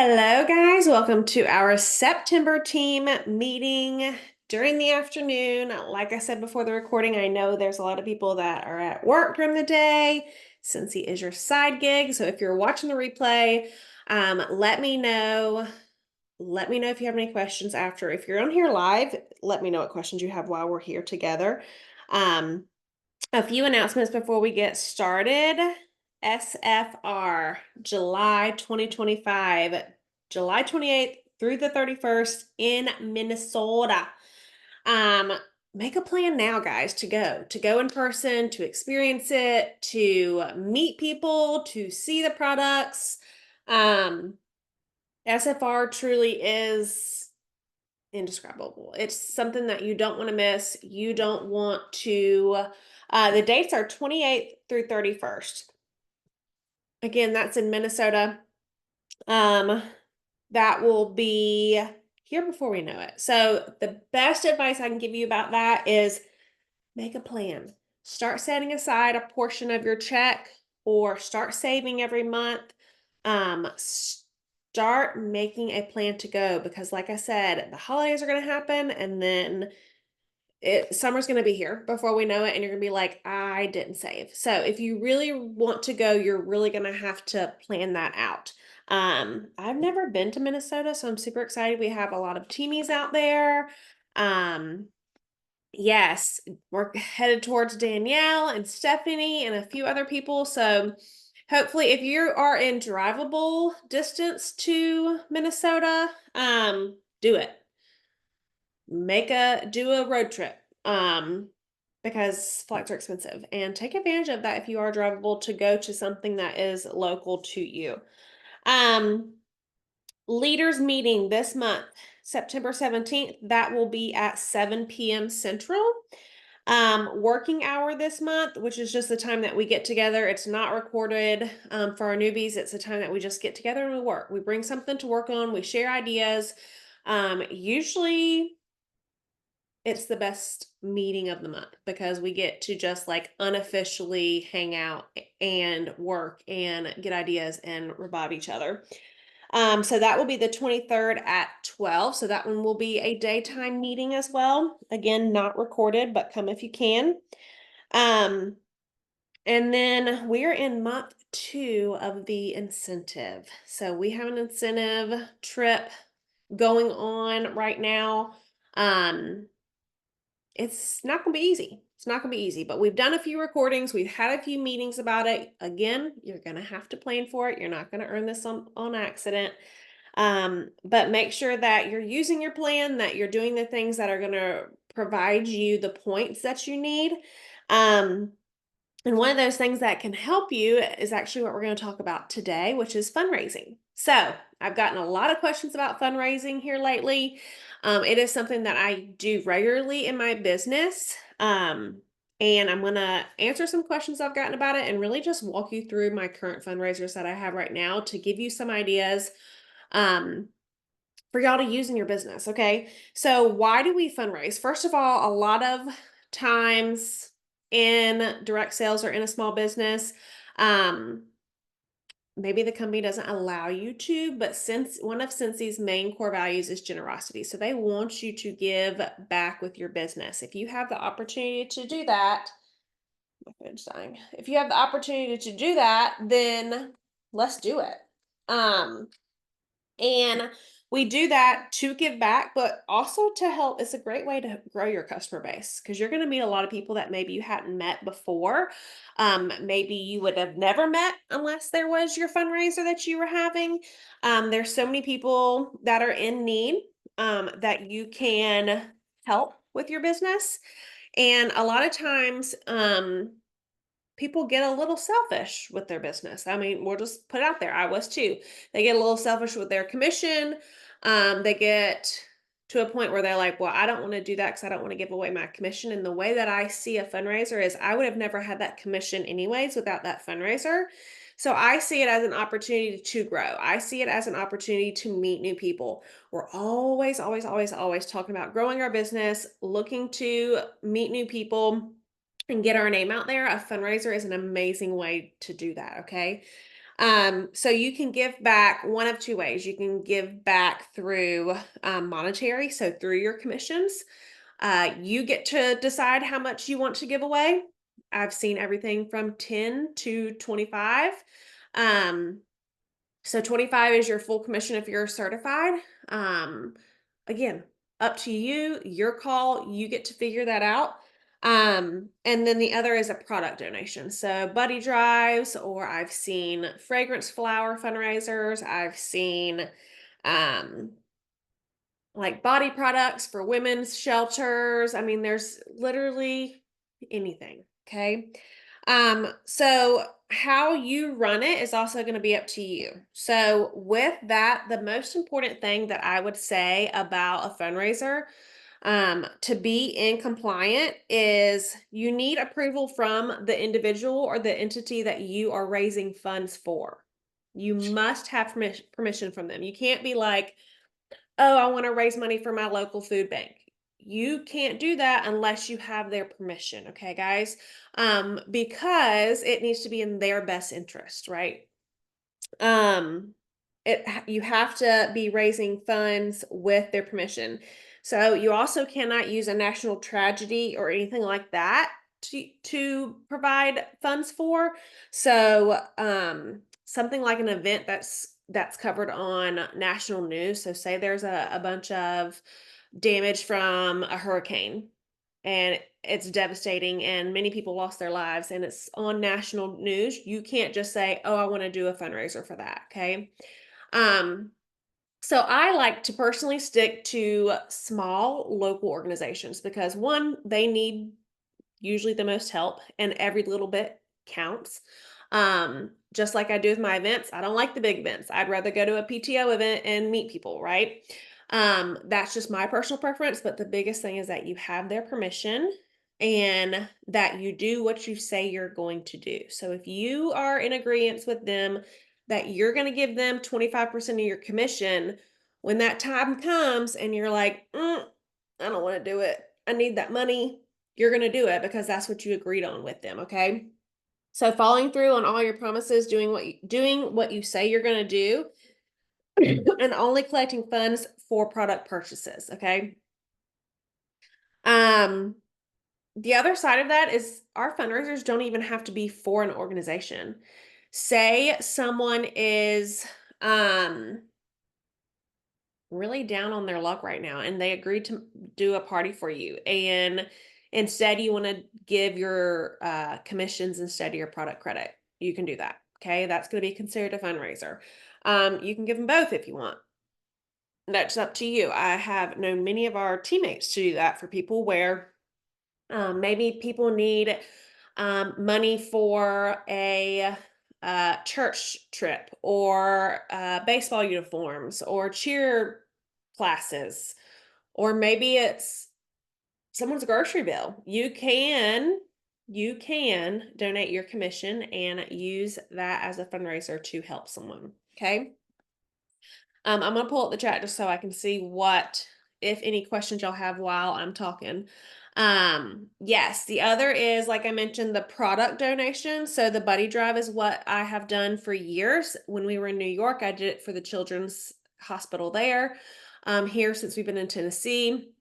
Hello, guys. Welcome to our September team meeting during the afternoon. Like I said before the recording, I know there's a lot of people that are at work during the day. Scentsy is your side gig. So if you're watching the replay, let me know. Let me know if you have any questions after. If you're on here live, let me know what questions you have while we're here together. Um, a few announcements before we get started. SFR, July 2025, July 28th through the 31st in Minnesota. Um, Make a plan now, guys, to go in person, to experience it, to meet people, to see the products. SFR truly is indescribable. It's something that you don't want to miss. You don't want to, the dates are 28th through 31st. Again, that's in Minnesota. Um, that will be here before we know it. So the best advice I can give you about that is make a plan. Start setting aside a portion of your check or start saving every month. Start making a plan to go because like I said, the holidays are going to happen and then summer's going to be here before we know it and you're going to be like, I didn't save. So if you really want to go, you're really going to have to plan that out. I've never been to Minnesota, so I'm super excited. We have a lot of teamies out there. Um, yes, we're headed towards Danielle and Stephanie and a few other people. So hopefully if you are in drivable distance to Minnesota, do it. Do a road trip. Because flights are expensive and take advantage of that if you are drivable to go to something that is local to you. Um, Leaders meeting this month, September 17th, that will be at 7 p.m. Central. Working hour this month, which is just the time that we get together. It's not recorded for our newbies. It's the time that we just get together and we work. We bring something to work on. We share ideas. Usually it's the best meeting of the month because we get to just like unofficially hang out and work and get ideas and revive each other. So that will be the 23rd at 12. So that one will be a daytime meeting as well. Again, not recorded, but come if you can. Um, and then we're in month 2 of the incentive. So we have an incentive trip going on right now. Um, it's not going to be easy. It's not going to be easy, but we've done a few recordings. We've had a few meetings about it. Again, you're going to have to plan for it. You're not going to earn this on accident. But make sure that you're using your plan, that you're doing the things that are going to provide you the points that you need. And one of those things that can help you is actually what we're going to talk about today, which is fundraising. So I've gotten a lot of questions about fundraising here lately. It is something that I do regularly in my business. And I'm going to answer some questions I've gotten about it and really just walk you through my current fundraisers that I have right now to give you some ideas for y'all to use in your business. Okay. So why do we fundraise? First of all, a lot of times in direct sales or in a small business, um, maybe the company doesn't allow you to, but since one of Scensy's main core values is generosity. So they want you to give back with your business. If you have the opportunity to do that, my phone's dying. If you have the opportunity to do that, then let's do it. Um, and we do that to give back, but also to help. It's a great way to grow your customer base because you're going to meet a lot of people that maybe you hadn't met before. Maybe you would have never met unless there was your fundraiser that you were having. There's so many people that are in need that you can help with your business. And a lot of times, people get a little selfish with their business. I mean, we'll just put it out there. I was too. They get a little selfish with their commission. They get to a point where they're like, well, I don't want to do that because I don't want to give away my commission. And the way that I see a fundraiser is I would have never had that commission anyways without that fundraiser. So I see it as an opportunity to grow. I see it as an opportunity to meet new people. We're always, always, always, always talking about growing our business, looking to meet new people and get our name out there. A fundraiser is an amazing way to do that. Okay. So you can give back one of two ways. You can give back through monetary, so through your commissions. You get to decide how much you want to give away. I've seen everything from 10 to 25. Um, so 25 is your full commission if you're certified. Um, Again, up to you, your call, you get to figure that out. And then the other is a product donation. So buddy drives, or I've seen fragrance flower fundraisers. I've seen um like body products for women's shelters. I mean, there's literally anything. Okay. So how you run it is also going to be up to you. So with that, the most important thing that I would say about a fundraiser, to be in compliant, is you need approval from the individual or the entity that you are raising funds for. You must have permission from them. You can't be like, oh, I want to raise money for my local food bank. You can't do that unless you have their permission, okay, guys? Because it needs to be in their best interest, right? Um, you have to be raising funds with their permission. So you also cannot use a national tragedy or anything like that to provide funds for. So something like an event that's covered on national news. So say there's a bunch of damage from a hurricane, and it's devastating and many people lost their lives and it's on national news. You can't just say, oh, I want to do a fundraiser for that. Okay. um so I like to personally stick to small local organizations because, one, they need usually the most help, and every little bit counts. Just like I do with my events, I don't like the big events. I'd rather go to a PTO event and meet people, right? That's just my personal preference, but the biggest thing is that you have their permission and that you do what you say you're going to do. So if you are in agreement with them that you're going to give them 25% of your commission, when that time comes and you're like, I don't want to do it, I need that money, you're going to do it because that's what you agreed on with them, okay? So following through on all your promises, doing what you say you're going to do, and only collecting funds for product purchases, okay? Um the other side of that is our fundraisers don't even have to be for an organization. Say someone is um really down on their luck right now and they agreed to do a party for you, and instead you want to give your commissions instead of your product credit, you can do that. Okay, that's going to be considered a fundraiser. You can give them both if you want. That's up to you. I have known many of our teammates to do that for people where maybe people need money for a church trip, or baseball uniforms, or cheer classes, or maybe it's someone's grocery bill. You can donate your commission and use that as a fundraiser to help someone. Okay. I'm gonna pull up the chat just so I can see what, if any questions y'all have while I'm talking. Yes, the other is, like I mentioned, the product donation. So the buddy drive is what I have done for years. When we were in New York, I did it for the children's hospital there. Here, since we've been in Tennessee,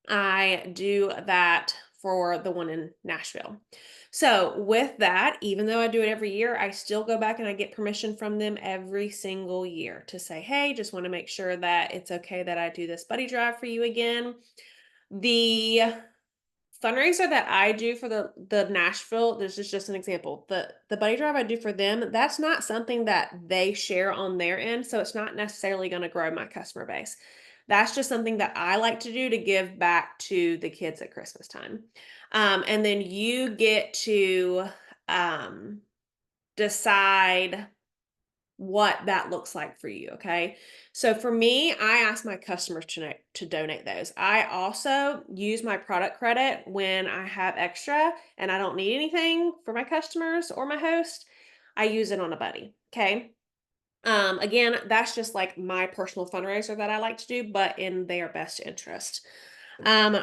I do that for the one in Nashville. So with that, even though I do it every year, I still go back and I get permission from them every single year to say, hey, just want to make sure that it's okay that I do this buddy drive for you again. The fundraiser that I do for the Nashville, this is just an example. The buddy drive I do for them, that's not something that they share on their end, so it's not necessarily going to grow my customer base. That's just something that I like to do to give back to the kids at Christmas time. And then you get to decide what that looks like for you, okay? So for me, I ask my customers to donate those. I also use my product credit when I have extra and I don't need anything for my customers or my host. I use it on a buddy, okay? Again, that's just like my personal fundraiser that I like to do, but in their best interest. Um,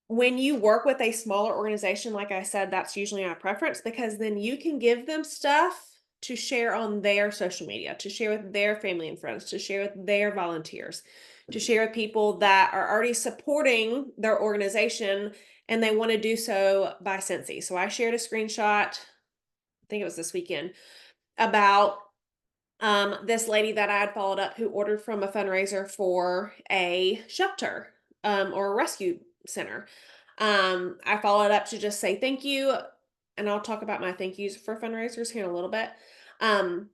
when you work with a smaller organization, like I said, that's usually my preference because then you can give them stuff to share on their social media, to share with their family and friends, to share with their volunteers, to share with people that are already supporting their organization and they want to do so by Scentsy. So I shared a screenshot, I think it was this weekend, about this lady that I had followed up who ordered from a fundraiser for a shelter or a rescue center. I followed up to just say thank you, and I'll talk about my thank yous for fundraisers here in a little bit. Um,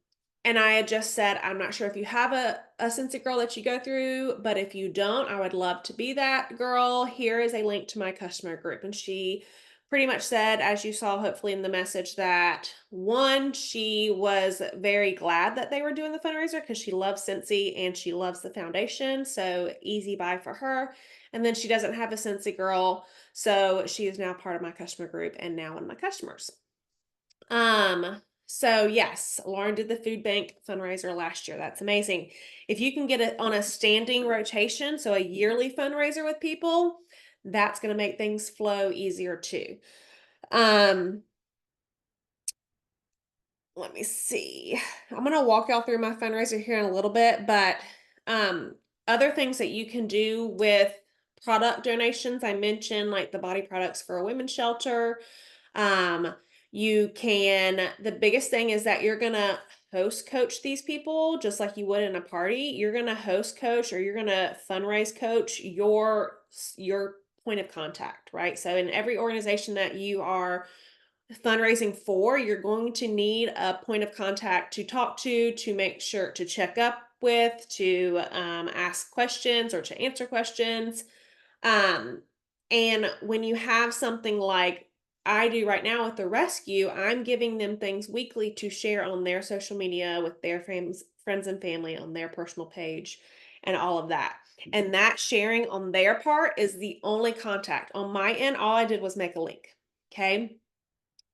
and I had just said, I'm not sure if you have a Scentsy girl that you go through, but if you don't, I would love to be that girl. Here is a link to my customer group. And she pretty much said, as you saw hopefully in the message, that one, she was very glad that they were doing the fundraiser because she loves Scentsy and she loves the foundation. So easy buy for her. And then she doesn't have a Scentsy girl, so she is now part of my customer group and now one of my customers. So yes, Lauren did the food bank fundraiser last year. That's amazing. If you can get it on a standing rotation, so a yearly fundraiser with people, that's going to make things flow easier too. Let me see. I'm going to walk y'all through my fundraiser here in a little bit, but other things that you can do with product donations, I mentioned like the body products for a women's shelter. Um, you can, the biggest thing is that you're going to host coach these people just like you would in a party. You're going to host coach or you're going to fundraise coach your point of contact, right? So in every organization that you are fundraising for, you're going to need a point of contact to talk to make sure to check up with, to ask questions or to answer questions. Um, and when you have something like I do right now with the rescue, I'm giving them things weekly to share on their social media with their friends and family on their personal page and all of that. And that sharing on their part is the only contact. On my end, all I did was make a link. Okay.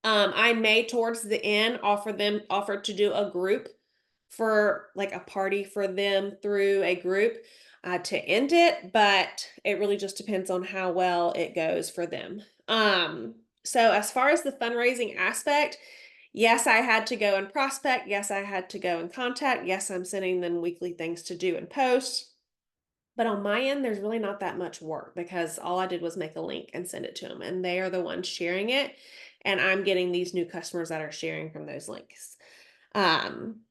I may towards the end offered to do a group for like a party for them through a group to end it, but it really just depends on how well it goes for them. So as far as the fundraising aspect, yes, I had to go and prospect. Yes, I had to go and contact. Yes, I'm sending them weekly things to do and post. But on my end, there's really not that much work because all I did was make a link and send it to them, and they are the ones sharing it. And I'm getting these new customers that are sharing from those links. Um,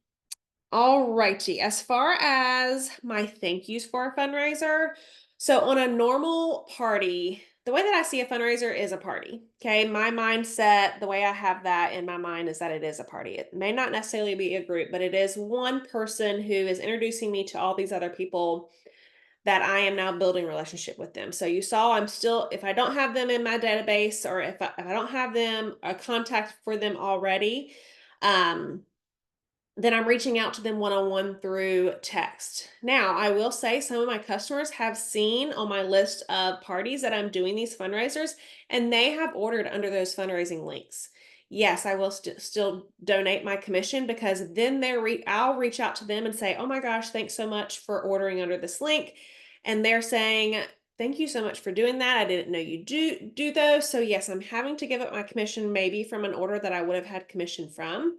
all righty. As far as my thank yous for a fundraiser, so on a normal party, the way that I see a fundraiser is a party. Okay. My mindset, the way I have that in my mind is that it is a party. It may not necessarily be a group, but it is one person who is introducing me to all these other people that I am now building a relationship with them. So you saw I'm still, if I don't have them in my database or if I don't have them, a contact for them already, um, then I'm reaching out to them one-on-one through text. Now, I will say some of my customers have seen on my list of parties that I'm doing these fundraisers, and they have ordered under those fundraising links. Yes, I will still donate my commission because then I'll reach out to them and say, "Oh my gosh, thanks so much for ordering under this link." And they're saying, "Thank you so much for doing that. I didn't know you do those." So yes, I'm having to give up my commission maybe from an order that I would have had commission from.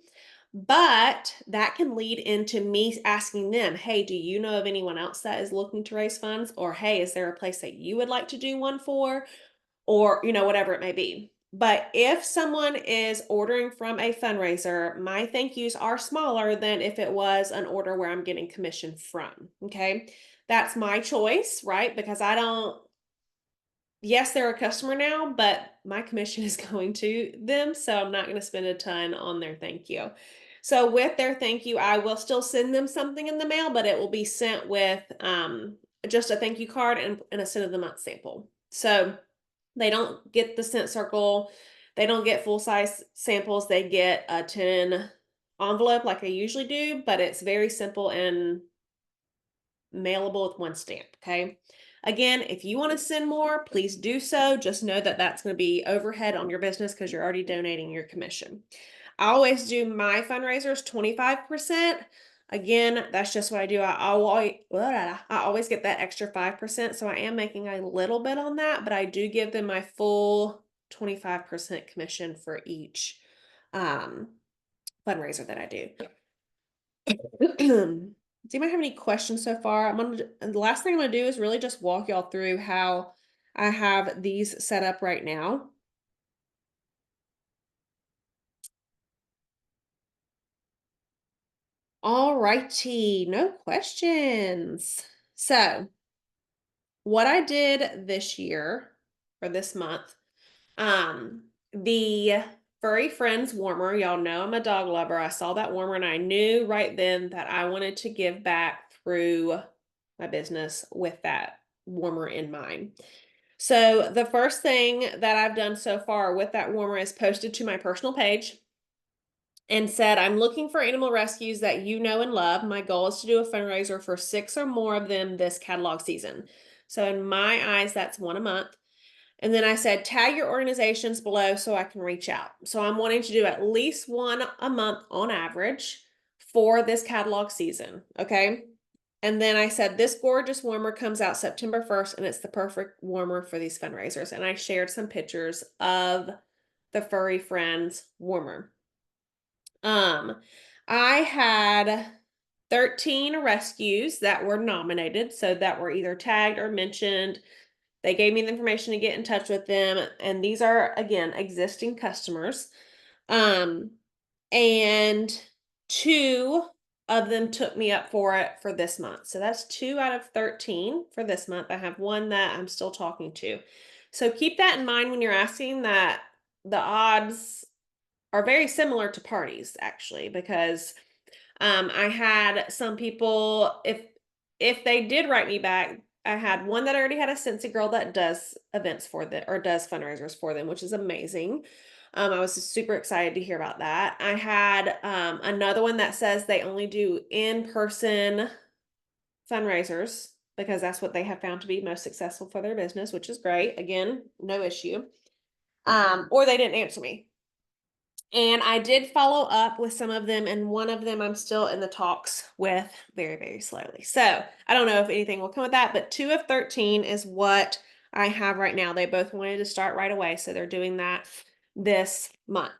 But that can lead into me asking them, "Hey, do you know of anyone else that is looking to raise funds?" Or, "Hey, is there a place that you would like to do one for?" Or, whatever it may be. But if someone is ordering from a fundraiser, my thank yous are smaller than if it was an order where I'm getting commission from. Okay. That's my choice, right? Because I don't, yes, they're a customer now, but my commission is going to them. So I'm not going to spend a ton on their thank you. So with their thank you, I will still send them something in the mail, but it will be sent with just a thank you card and a cent of the month sample. So they don't get the scent circle. They don't get full size samples. They get a 10 envelope like I usually do, but it's very simple and mailable with one stamp. Okay. Again, if you want to send more, please do so. Just know that that's going to be overhead on your business because you're already donating your commission. I always do my fundraisers 25%. Again, that's just what I do. I always get that extra 5%. So I am making a little bit on that, but I do give them my full 25% commission for each fundraiser that I do. Does anybody have any questions so far? The last thing I'm gonna do is really just walk y'all through how I have these set up right now. All righty, no questions. So what I did this year or this month, the Furry Friends warmer, y'all know I'm a dog lover. I saw that warmer and I knew right then that I wanted to give back through my business with that warmer in mind. So the first thing that I've done so far with that warmer is posted to my personal page and said, I'm looking for animal rescues that you know and love. My goal is to do a fundraiser for 6 or more of them this catalog season. So in my eyes, that's one a month. And then I said, tag your organizations below so I can reach out. So I'm wanting to do at least one a month on average for this catalog season. Okay. And then I said, this gorgeous warmer comes out September 1st, and it's the perfect warmer for these fundraisers. And I shared some pictures of the Furry Friends warmer. I had 13 rescues that were nominated, so that were either tagged or mentioned. They gave me the information to get in touch with them, and these are, again, existing customers. And 2 of them took me up for it for this month. So that's 2 out of 13 for this month. I have 1 that I'm still talking to. So keep that in mind when you're asking that the odds are very similar to parties, actually, because I had some people, if they did write me back, I had one that already had a Scentsy girl that does events for them or does fundraisers for them, which is amazing. I was super excited to hear about that. I had another one that says they only do in-person fundraisers because that's what they have found to be most successful for their business, which is great. Again, no issue. Or they didn't answer me. And I did follow up with some of them, and one of them I'm still in the talks with very, very slowly. So I don't know if anything will come with that, but 2 of 13 is what I have right now. They both wanted to start right away, so they're doing that this month.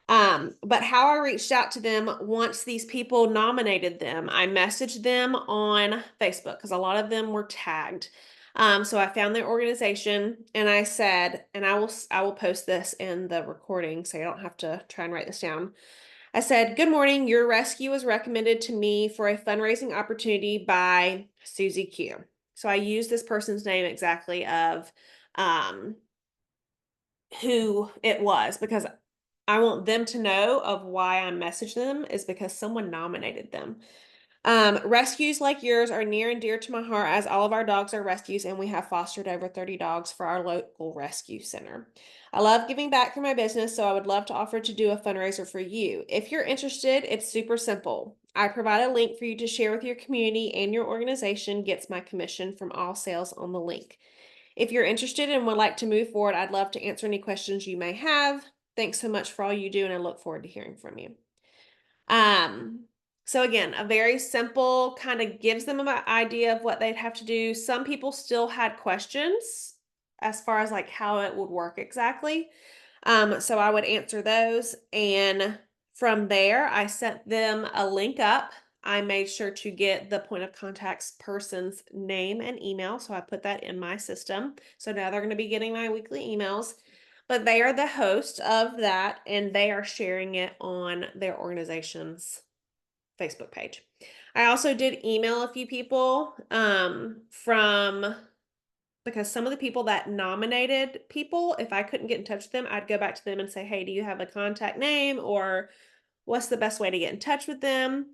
But how I reached out to them once these people nominated them, I messaged them on Facebook because a lot of them were tagged. So I found their organization and I said, and I will post this in the recording so you don't have to try and write this down. I said, good morning, your rescue was recommended to me for a fundraising opportunity by Susie Q. So I used this person's name exactly of who it was because I want them to know of why I messaged them is because someone nominated them. Rescues like yours are near and dear to my heart as all of our dogs are rescues and we have fostered over 30 dogs for our local rescue center. I love giving back for my business, so I would love to offer to do a fundraiser for you. If you're interested, it's super simple. I provide a link for you to share with your community, and your organization gets my commission from all sales on the link. If you're interested and would like to move forward, I'd love to answer any questions you may have. Thanks so much for all you do, and I look forward to hearing from you. Um, so again, a very simple kind of gives them an idea of what they'd have to do. Some people still had questions as far as like how it would work exactly. So I would answer those, and from there, I sent them a link up. I made sure to get the point of contact's person's name and email, so I put that in my system. So now they're going to be getting my weekly emails, but they are the host of that, and they are sharing it on their organization's Facebook page. I also did email a few people from because some of the people that nominated people, if I couldn't get in touch with them, I'd go back to them and say, hey, do you have a contact name or what's the best way to get in touch with them?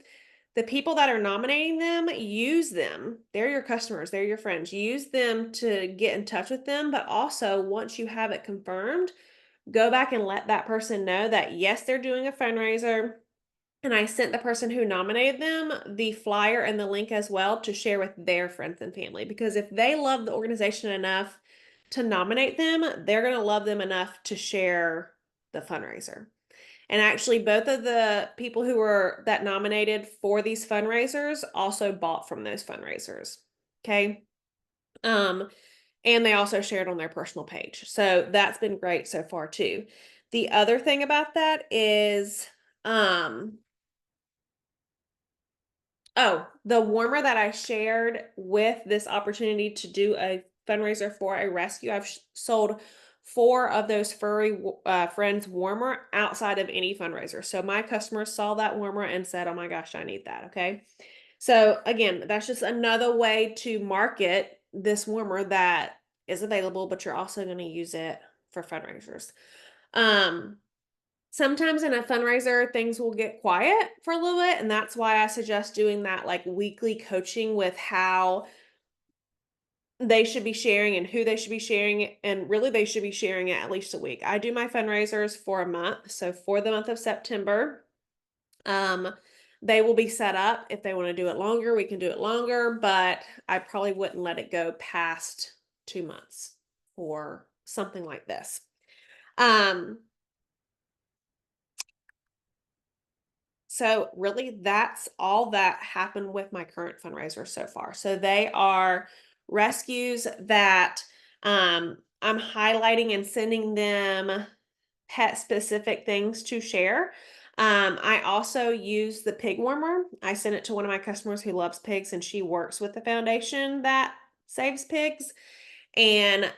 The people that are nominating them, use them. They're your customers, they're your friends. Use them to get in touch with them. But also, once you have it confirmed, go back and let that person know that yes, they're doing a fundraiser. And I sent the person who nominated them the flyer and the link as well to share with their friends and family. Because if they love the organization enough to nominate them, they're going to love them enough to share the fundraiser. And actually, both of the people who were that nominated for these fundraisers also bought from those fundraisers. Okay. And they also shared on their personal page. So that's been great so far too. The other thing about that is Um, oh, the warmer that I shared with this opportunity to do a fundraiser for a rescue, I've sold 4 of those furry friends warmer outside of any fundraiser. So my customers saw that warmer and said, "Oh my gosh, I need that." Okay. So again, that's just another way to market this warmer that is available, but you're also going to use it for fundraisers. Um, Sometimes in a fundraiser, things will get quiet for a little bit, and that's why I suggest doing that like weekly coaching with how they should be sharing and who they should be sharing it, and really they should be sharing it at least a week. I do my fundraisers for a month. So for the month of September, um, they will be set up. If they want to do it longer, we can do it longer, but I probably wouldn't let it go past 2 months for something like this. Um, So really that's all that happened with my current fundraiser so far. So they are rescues that I'm highlighting and sending them pet specific things to share. I also use the pig warmer. I sent it to one of my customers who loves pigs and she works with the foundation that saves pigs. And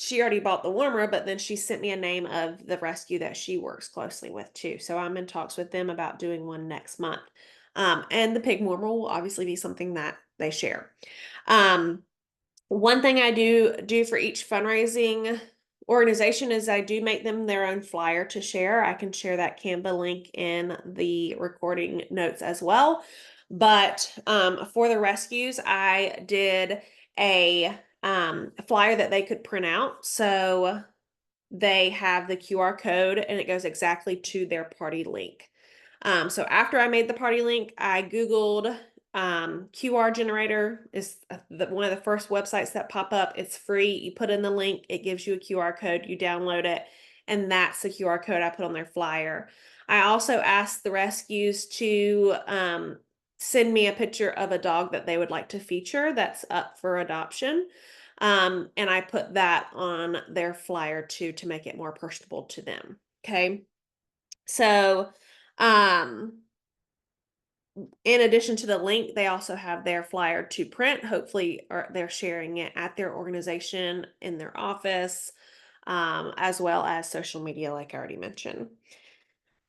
she already bought the warmer, but then she sent me a name of the rescue that she works closely with too. So I'm in talks with them about doing one next month. And the pig warmer will obviously be something that they share. Um, One thing I do for each fundraising organization is I do make them their own flyer to share. I can share that Canva link in the recording notes as well. But for the rescues, I did a flyer that they could print out. So they have the QR code and it goes exactly to their party link. So after I made the party link, I Googled QR generator is one of the first websites that pop up. It's free. You put in the link, it gives you a QR code, you download it, and that's the QR code I put on their flyer. I also asked the rescues to send me a picture of a dog that they would like to feature that's up for adoption. And I put that on their flyer too to make it more personable to them. Okay. So, um, in addition to the link, they also have their flyer to print. Hopefully, or they're sharing it at their organization, in their office, as well as social media, like I already mentioned.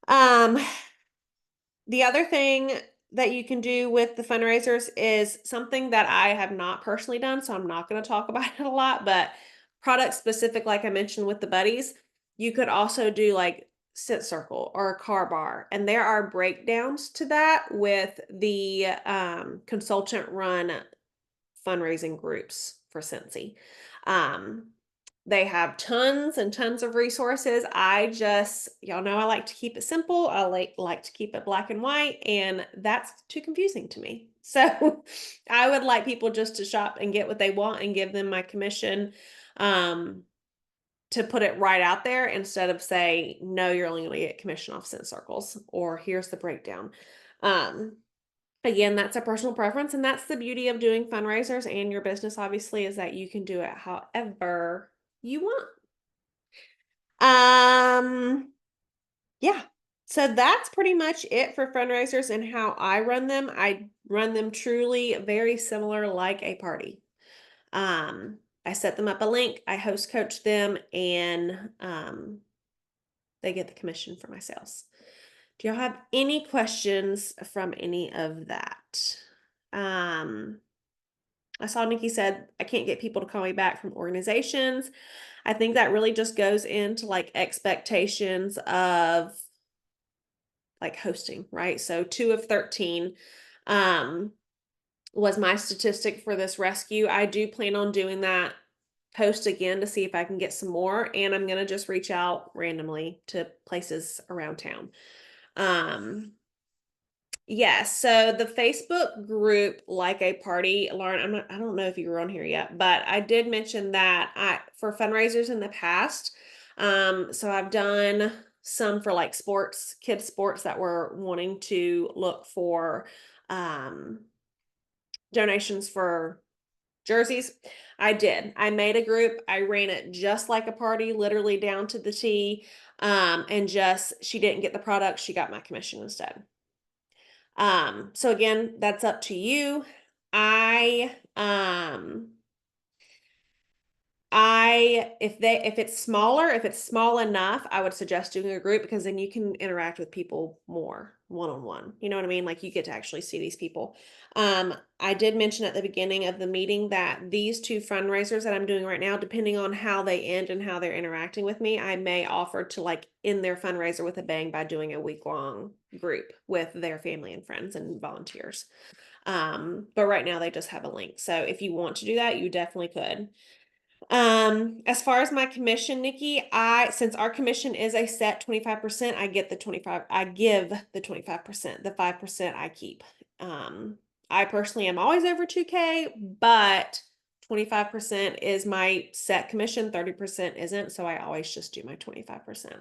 Um, the other thing that you can do with the fundraisers is something that I have not personally done, so I'm not going to talk about it a lot, but product specific, like I mentioned with the buddies, you could also do like sit circle or a car bar. And there are breakdowns to that with the consultant run fundraising groups for Scentsy. Um, they have tons and tons of resources. Y'all know I like to keep it simple. I like to keep it black and white, and that's too confusing to me. So I would like people just to shop and get what they want and give them my commission to put it right out there instead of say, no, you're only going to get commission off scent circles, or here's the breakdown. Um, Again, that's a personal preference, and that's the beauty of doing fundraisers and your business, obviously, is that you can do it however you want. Yeah. So that's pretty much it for fundraisers and how I run them. I run them truly very similar like a party. I set them up a link, I host coach them, and they get the commission for my sales. Do y'all have any questions from any of that? Um, I saw Nikki said, I can't get people to call me back from organizations. I think that really just goes into like expectations of like hosting, right? So 2 of 13 um, was my statistic for this rescue. I do plan on doing that post again to see if I can get some more. And I'm going to just reach out randomly to places around town. Um, Yes, so the Facebook group Like a Party, Lauren, I don't know if you were on here yet, but I did mention that I for fundraisers in the past. So I've done some for like sports, kids sports that were wanting to look for um donations for Jerseys, I did. I made a group. I ran it just like a party, literally down to the T. And just she didn't get the product, she got my commission instead. So again, that's up to you. If it's smaller, if it's small enough, I would suggest doing a group because then you can interact with people more one-on-one. You know what I mean? Like you get to actually see these people. I did mention at the beginning of the meeting that these two fundraisers that I'm doing right now, depending on how they end and how they're interacting with me, I may offer to like end their fundraiser with a bang by doing a week-long group with their family and friends and volunteers. But right now they just have a link. So if you want to do that, you definitely could. As far as my commission, Nikki, since our commission is a set 25%, I give the 25%. The 5% I keep. I personally am always over 2K, but 25% is my set commission, 30% isn't, so I always just do my 25%.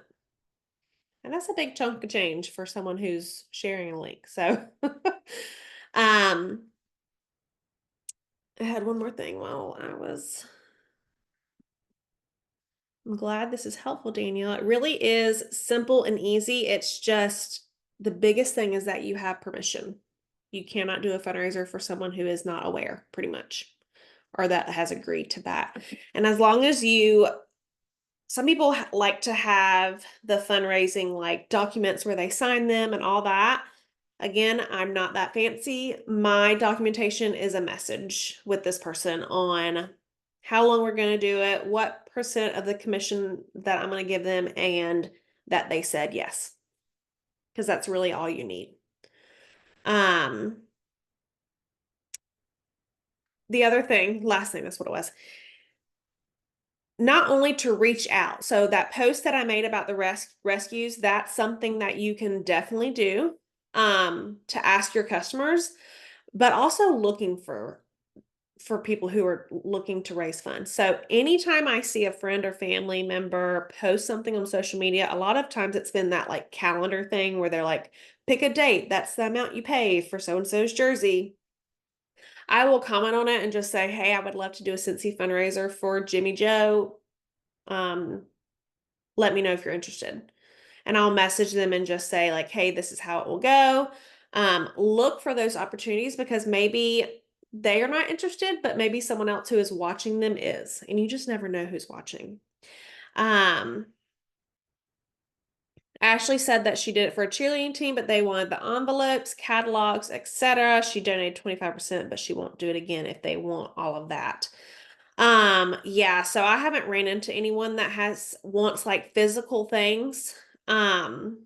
And that's a big chunk of change for someone who's sharing a link. So I had one more thing while I'm glad this is helpful, Danielle. It really is simple and easy. It's just the biggest thing is that you have permission. You cannot do a fundraiser for someone who is not aware, pretty much, or that has agreed to that. And as long as some people like to have the fundraising like documents where they sign them and all that. Again, I'm not that fancy. My documentation is a message with this person on how long we're going to do it, what percent of the commission that I'm going to give them, and that they said yes. Because that's really all you need. The other thing, last thing, that's what it was. Not only to reach out. So that post that I made about the rescues, that's something that you can definitely do to ask your customers, but also looking for people who are looking to raise funds. So anytime I see a friend or family member post something on social media, a lot of times it's been that like calendar thing where they're like, pick a date, that's the amount you pay for so-and-so's jersey. I will comment on it and just say, hey, I would love to do a Scentsy fundraiser for Jimmy Joe. Let me know if you're interested. And I'll message them and just say like, hey, this is how it will go. Look for those opportunities because maybe they are not interested, but maybe someone else who is watching them is, and you just never know who's watching. Um, Ashley said that she did it for a cheerleading team, but they wanted the envelopes, catalogs, etc. She donated 25%, but she won't do it again if they want all of that. Yeah, so I haven't ran into anyone that wants like physical things. I'm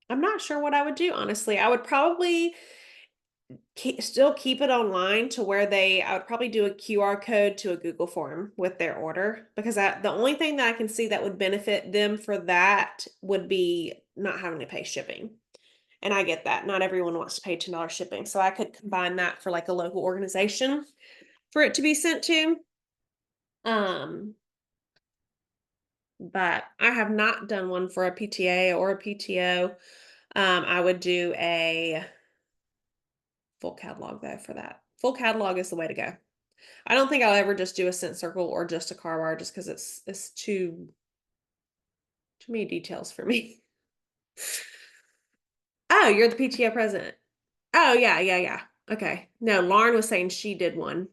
not sure what I would do, honestly. I would probably still keep it online to where I would probably do a QR code to a Google form with their order because the only thing that I can see that would benefit them for that would be not having to pay shipping. And I get that. Not everyone wants to pay $10 shipping. So I could combine that for like a local organization for it to be sent to. But I have not done one for a PTA or a PTO. I would do a full catalog though for that. Full catalog is the way to go. I don't think I'll ever just do a scent circle or just a car bar just because it's too many details for me. Oh, you're the PTO president. Oh yeah. Okay. No, Lauren was saying she did one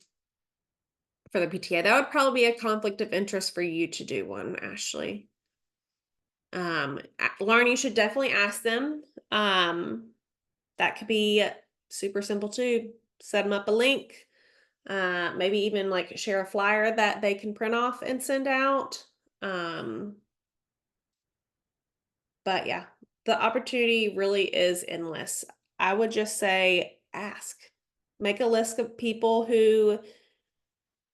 for the PTA. That would probably be a conflict of interest for you to do one, Ashley. Lauren, you should definitely ask them. That could be super simple too. Set them up a link. Maybe even like share a flyer that they can print off and send out. But yeah, the opportunity really is endless. I would just say ask. Make a list of people who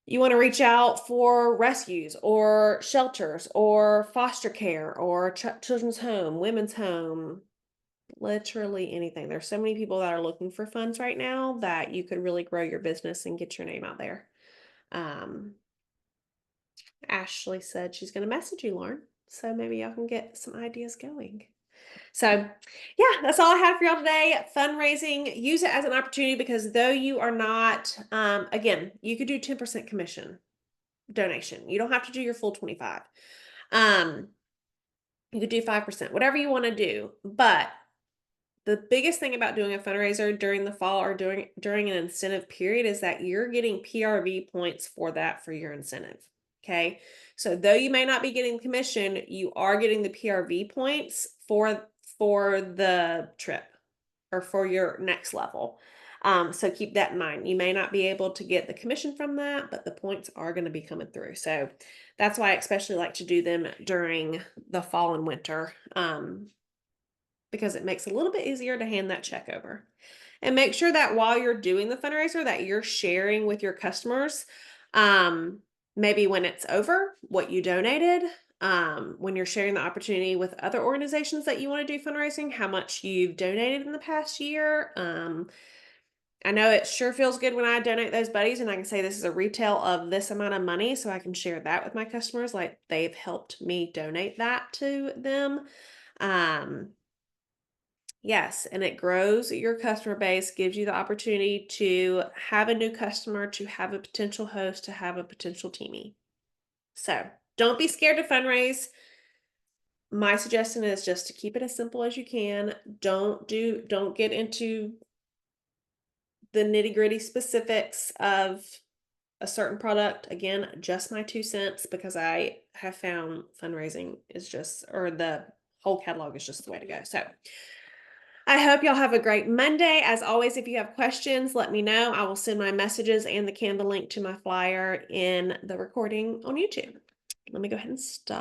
you want to reach out for rescues or shelters or foster care or children's home, women's home, literally anything. There's so many people that are looking for funds right now that you could really grow your business and get your name out there. Ashley said she's going to message you, Lauren. So maybe y'all can get some ideas going. So, yeah, that's all I have for y'all today. Fundraising, use it as an opportunity because though you are not, again, you could do 10% commission donation. You don't have to do your full 25. Um, you could do 5%, whatever you want to do. But the biggest thing about doing a fundraiser during the fall or during an incentive period is that you're getting PRV points for that for your incentive. Okay. So though you may not be getting commission, you are getting the PRV points for the trip or for your next level. So keep that in mind. You may not be able to get the commission from that, but the points are going to be coming through. So that's why I especially like to do them during the fall and winter. Because it makes it a little bit easier to hand that check over. And make sure that while you're doing the fundraiser that you're sharing with your customers, maybe when it's over, what you donated, when you're sharing the opportunity with other organizations that you want to do fundraising, how much you've donated in the past year. I know it sure feels good when I donate those buddies and I can say this is a retail of this amount of money, so I can share that with my customers, like they've helped me donate that to them. Um, Yes, and it grows your customer base, gives you the opportunity to have a new customer, to have a potential host, to have a potential teamie. So don't be scared to fundraise. My suggestion is just to keep it as simple as you can. Don't get into the nitty-gritty specifics of a certain product. Again, just my 2 cents because I have found fundraising is just, or the whole catalog is just the way to go. So I hope y'all have a great Monday. As always, if you have questions, let me know. I will send my messages and the Canva link to my flyer in the recording on YouTube. Let me go ahead and stop.